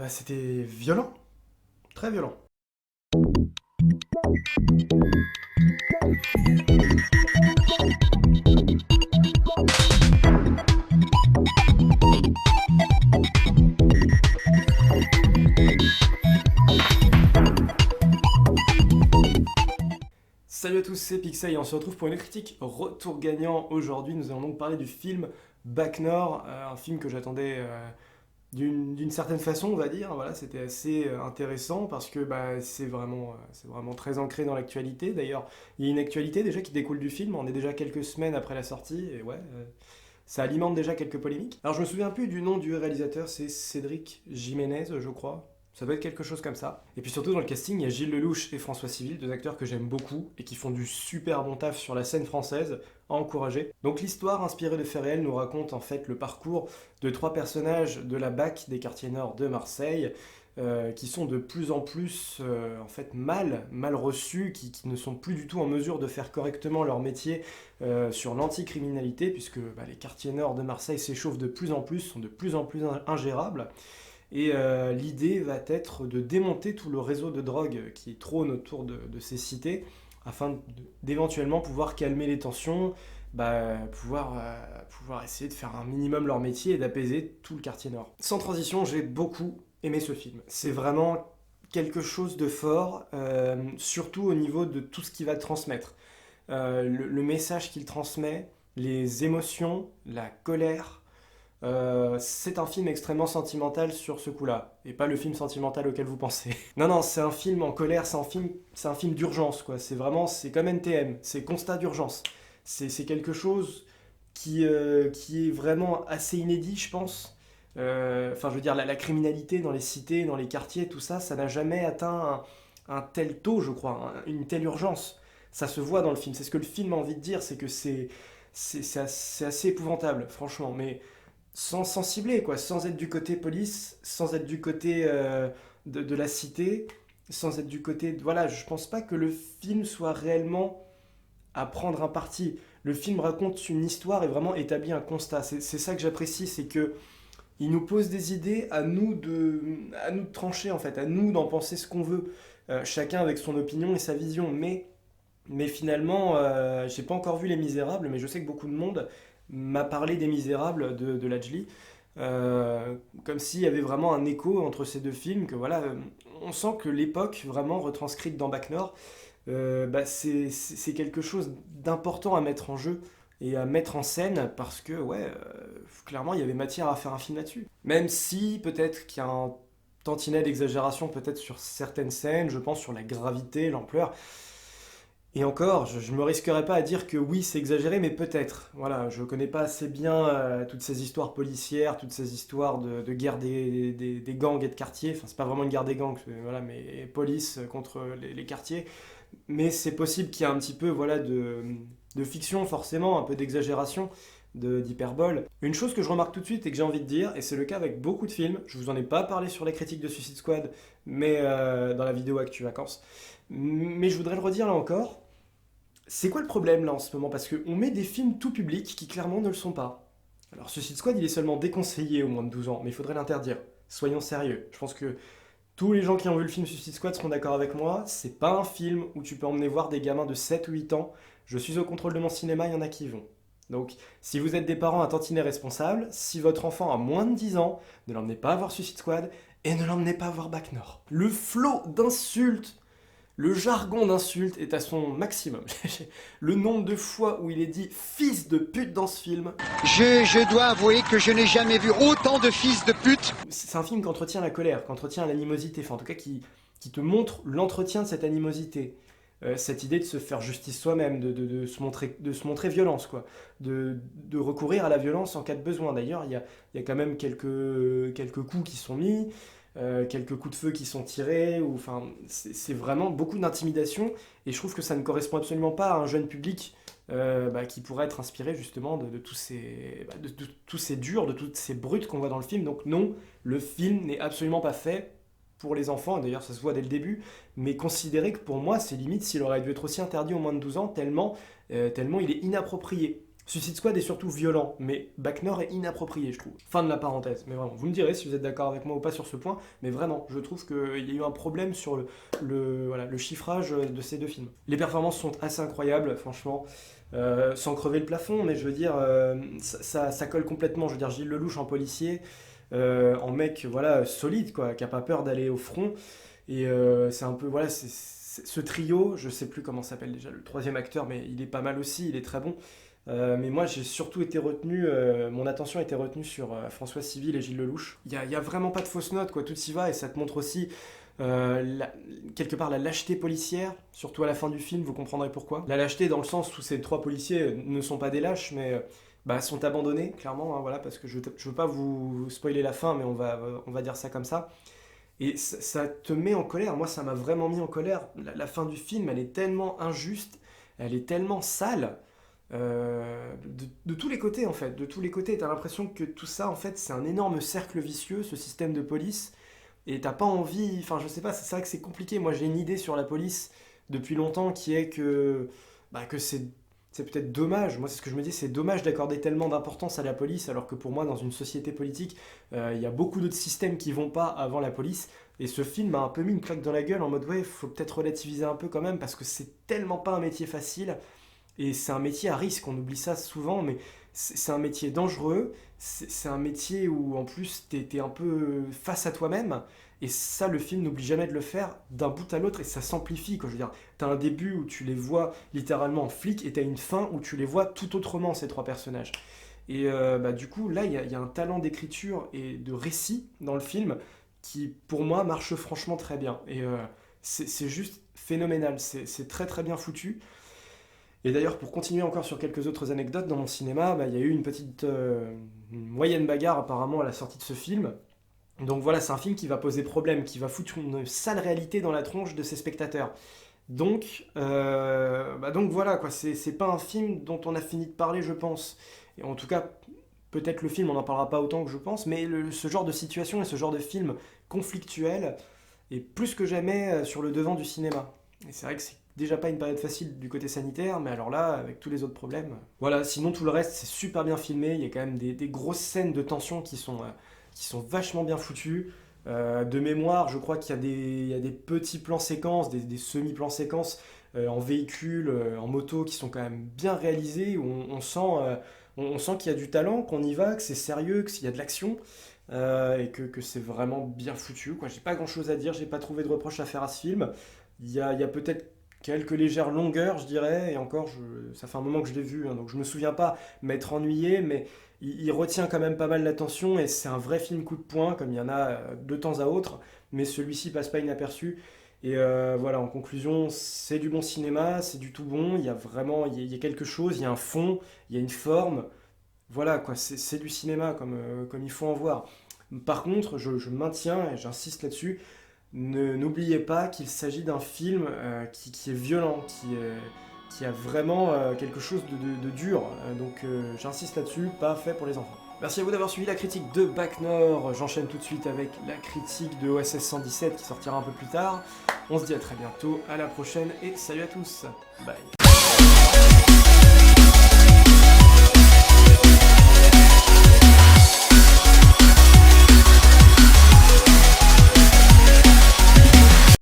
C'était violent, très violent. Salut à tous, c'est Pixel et on se retrouve pour une critique retour gagnant. Aujourd'hui, nous allons donc parler du film Bac Nord, un film que j'attendais d'une certaine façon, on va dire. Voilà, c'était assez intéressant parce que c'est vraiment très ancré dans l'actualité. D'ailleurs, il y a une actualité déjà qui découle du film. On est déjà quelques semaines après la sortie et ça alimente déjà quelques polémiques. Alors, je me souviens plus du nom du réalisateur, c'est Cédric Jiménez, je crois. Ça doit être quelque chose comme ça. Et puis surtout dans le casting, il y a Gilles Lelouch et François Civil, deux acteurs que j'aime beaucoup et qui font du super bon taf sur la scène française, à encourager. Donc l'histoire inspirée de faits réels nous raconte en fait le parcours de trois personnages de la BAC des quartiers nord de Marseille, qui sont de plus en plus en fait mal reçus, qui ne sont plus du tout en mesure de faire correctement leur métier sur l'anticriminalité, puisque les quartiers nord de Marseille s'échauffent de plus en plus, sont de plus en plus ingérables. Et l'idée va être de démonter tout le réseau de drogue qui trône autour de ces cités, afin d'éventuellement pouvoir calmer les tensions, pouvoir essayer de faire un minimum leur métier et d'apaiser tout le quartier nord. Sans transition, j'ai beaucoup aimé ce film. C'est vraiment quelque chose de fort, surtout au niveau de tout ce qu'il va transmettre. Le message qu'il transmet, les émotions, la colère, c'est un film extrêmement sentimental sur ce coup-là, et pas le film sentimental auquel vous pensez. Non, c'est un film en colère, c'est un film d'urgence, quoi. C'est comme NTM, c'est constat d'urgence. C'est quelque chose qui est vraiment assez inédit, je pense. Enfin, je veux dire, la criminalité dans les cités, dans les quartiers, tout ça, ça n'a jamais atteint un tel taux, je crois, une telle urgence. Ça se voit dans le film. C'est ce que le film a envie de dire, c'est que c'est assez épouvantable, franchement. Mais sans cibler, quoi, sans être du côté police, sans être du côté de la cité, sans être du côté... Voilà, je pense pas que le film soit réellement à prendre un parti. Le film raconte une histoire et vraiment établit un constat. C'est ça que j'apprécie, c'est que il nous pose des idées, à nous de trancher en fait, à nous d'en penser ce qu'on veut. Chacun avec son opinion et sa vision, mais finalement, j'ai pas encore vu Les Misérables, mais je sais que beaucoup de monde m'a parlé des Misérables de Lajli, comme s'il y avait vraiment un écho entre ces deux films, que voilà, on sent que l'époque vraiment retranscrite dans Bac Nord, c'est quelque chose d'important à mettre en jeu et à mettre en scène parce que clairement il y avait matière à faire un film là-dessus. Même si peut-être qu'il y a un tantinet d'exagération peut-être sur certaines scènes, je pense sur la gravité, l'ampleur. Et encore, je me risquerais pas à dire que oui, c'est exagéré, mais peut-être. Voilà, je connais pas assez bien toutes ces histoires policières, toutes ces histoires de guerre des gangs et de quartiers. Enfin, c'est pas vraiment une guerre des gangs, voilà, mais police contre les quartiers. Mais c'est possible qu'il y ait un petit peu, voilà, de fiction, forcément, un peu d'exagération, d'hyperbole. Une chose que je remarque tout de suite et que j'ai envie de dire, et c'est le cas avec beaucoup de films, je vous en ai pas parlé sur la critique de Suicide Squad, mais dans la vidéo Actu Vacances, mais je voudrais le redire là encore. C'est quoi le problème là en ce moment? Parce qu'on met des films tout public qui clairement ne le sont pas. Alors Suicide Squad il est seulement déconseillé au moins de 12 ans, mais il faudrait l'interdire. Soyons sérieux. Je pense que tous les gens qui ont vu le film Suicide Squad seront d'accord avec moi. C'est pas un film où tu peux emmener voir des gamins de 7 ou 8 ans. Je suis au contrôle de mon cinéma, il y en a qui y vont. Donc, si vous êtes des parents à tantinet responsables, si votre enfant a moins de 10 ans, ne l'emmenez pas voir Suicide Squad et ne l'emmenez pas voir Bac Nord. Le flot d'insultes, le jargon d'insulte est à son maximum. Le nombre de fois où il est dit fils de pute dans ce film. Je dois avouer que je n'ai jamais vu autant de fils de pute. C'est un film qui entretient la colère, qui entretient l'animosité, enfin en tout cas qui te montre l'entretien de cette animosité. Cette idée de se faire justice soi-même, de se montrer violence, quoi. De recourir à la violence en cas de besoin. D'ailleurs, il y a quand même quelques coups qui sont mis, quelques coups de feu qui sont tirés, ou, enfin, c'est vraiment beaucoup d'intimidation, et je trouve que ça ne correspond absolument pas à un jeune public qui pourrait être inspiré justement de tous ces durs, de toutes ces brutes qu'on voit dans le film. Donc non, le film n'est absolument pas fait pour les enfants, d'ailleurs ça se voit dès le début, mais considérez que pour moi c'est limite s'il aurait dû être aussi interdit aux moins de 12 ans, tellement il est inapproprié. Suicide Squad est surtout violent, mais Bac Nord est inapproprié, je trouve. Fin de la parenthèse, mais vraiment, vous me direz si vous êtes d'accord avec moi ou pas sur ce point, mais vraiment, je trouve qu'il y a eu un problème sur le chiffrage de ces deux films. Les performances sont assez incroyables, franchement, sans crever le plafond, mais je veux dire, ça colle complètement. Je veux dire, Gilles Lelouch en policier, en mec, voilà, solide, quoi, qui a pas peur d'aller au front, et c'est un peu, voilà, ce trio, je sais plus comment s'appelle déjà le troisième acteur, mais il est pas mal aussi, il est très bon. Mais moi, j'ai surtout été retenu, mon attention a été retenue sur François Civil et Gilles Lelouch. Il y a vraiment pas de fausses notes, quoi. Tout s'y va et ça te montre aussi quelque part la lâcheté policière, surtout à la fin du film, vous comprendrez pourquoi. La lâcheté dans le sens où ces trois policiers ne sont pas des lâches, mais sont abandonnés, clairement, hein, voilà, parce que je veux pas vous spoiler la fin, mais on va dire ça comme ça. Et ça te met en colère. Moi, ça m'a vraiment mis en colère. La fin du film, elle est tellement injuste, elle est tellement sale. De tous les côtés en fait, de tous les côtés, t'as l'impression que tout ça en fait c'est un énorme cercle vicieux, ce système de police, et t'as pas envie, enfin je sais pas, c'est vrai que c'est compliqué. Moi j'ai une idée sur la police depuis longtemps qui est que c'est peut-être dommage, moi c'est ce que je me dis, c'est dommage d'accorder tellement d'importance à la police alors que pour moi dans une société politique il y a beaucoup d'autres systèmes qui vont pas avant la police, et ce film m'a un peu mis une claque dans la gueule en mode ouais faut peut-être relativiser un peu quand même parce que c'est tellement pas un métier facile. Et c'est un métier à risque, on oublie ça souvent, mais c'est un métier dangereux, c'est un métier où en plus t'es un peu face à toi-même, et ça le film n'oublie jamais de le faire d'un bout à l'autre, et ça s'amplifie, quoi. Je veux dire, t'as un début où tu les vois littéralement en flic, et t'as une fin où tu les vois tout autrement, ces trois personnages. Et du coup, là, il y a un talent d'écriture et de récit dans le film qui, pour moi, marche franchement très bien. Et c'est juste phénoménal, c'est très très bien foutu. Et d'ailleurs, pour continuer encore sur quelques autres anecdotes, dans mon cinéma, il y a eu une moyenne bagarre apparemment à la sortie de ce film. Donc voilà, c'est un film qui va poser problème, qui va foutre une sale réalité dans la tronche de ses spectateurs. Donc voilà, quoi, c'est pas un film dont on a fini de parler, je pense. Et en tout cas, peut-être le film, on n'en parlera pas autant que je pense, mais ce genre de situation et ce genre de film conflictuel est plus que jamais sur le devant du cinéma. Et c'est vrai que c'est déjà pas une période facile du côté sanitaire, mais alors là, avec tous les autres problèmes. Voilà, sinon tout le reste, c'est super bien filmé, il y a quand même des grosses scènes de tension qui sont vachement bien foutues. De mémoire, je crois qu'il y a des petits plans séquences, des semi-plans séquences en véhicule, en moto, qui sont quand même bien réalisés, où on sent qu'il y a du talent, qu'on y va, que c'est sérieux, qu'il y a de l'action. Et que c'est vraiment bien foutu, quoi. J'ai pas grand chose à dire, j'ai pas trouvé de reproche à faire à ce film. Il y a peut-être quelques légères longueurs, je dirais, et encore, ça fait un moment que je l'ai vu, hein, donc je me souviens pas m'être ennuyé, mais il retient quand même pas mal l'attention, et c'est un vrai film coup de poing, comme il y en a de temps à autre, mais celui-ci passe pas inaperçu. Et voilà, en conclusion, c'est du bon cinéma, c'est du tout bon, il y a vraiment, il y a quelque chose, il y a un fond, il y a une forme, voilà, quoi, c'est du cinéma comme il faut en voir. Par contre, je maintiens, et j'insiste là-dessus, n'oubliez pas qu'il s'agit d'un film qui est violent, qui a vraiment quelque chose de dur. Donc j'insiste là-dessus, pas fait pour les enfants. Merci à vous d'avoir suivi la critique de Bac Nord. J'enchaîne tout de suite avec la critique de OSS 117 qui sortira un peu plus tard. On se dit à très bientôt, à la prochaine et salut à tous. Bye.